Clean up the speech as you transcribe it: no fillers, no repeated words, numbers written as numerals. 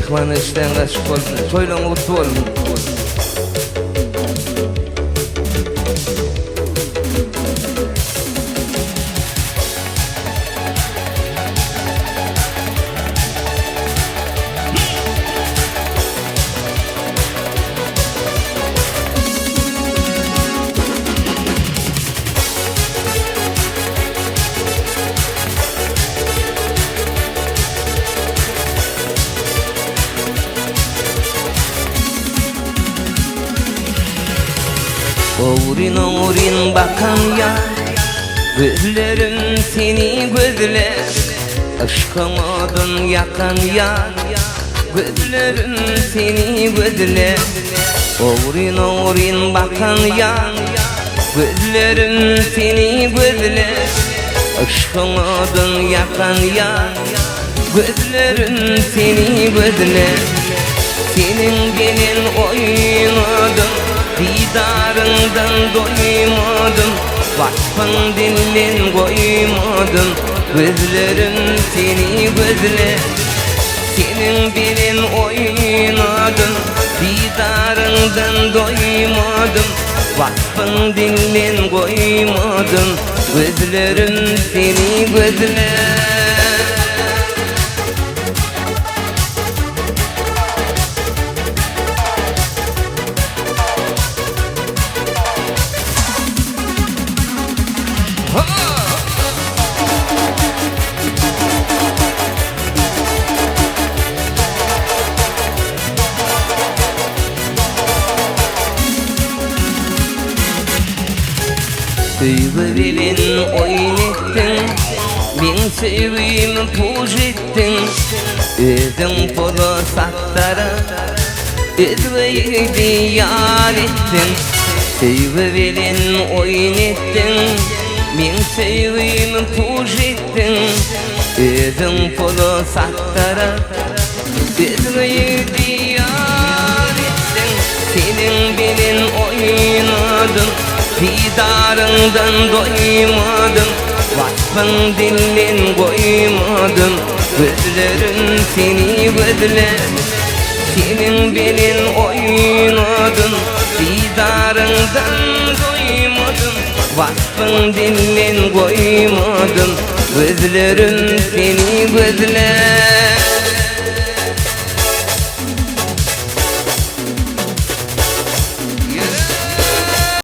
Ihlanıştan aşık oldum, toylan mutlu oldum. Oğrin oğrin bakan ya, gözlerim seni gözler. Aşkımadın yakan ya, gözlerim seni gözler. Oğrin oğrin bakan ya, gözlerim seni gözler. Aşkımadın yakan ya, gözlerim seni gözler. Senin gelin oynadım, didarından doymadım, vakfın dilin koymadım. Gözlerim seni gözler. Senin gelin oynadım, didarından doymadım, vakfın dilin koymadım. Gözlerim seni gözler. Duyguların oynettin, ben sevgimi puş ettin. Özüm polo sattara, özveyi diyar ettin. Duyguların oynettin, ben sevgimi puş ettin. Özüm polo sattara, özveyi diyar ettin. Senin benim oynadın, didarından doymadım, vakfın dilin koymadım. Gözlerim seni gözler. Senin benim oynadın, didarından doymadım, vakfın dilin koymadım. Gözlerim seni gözler.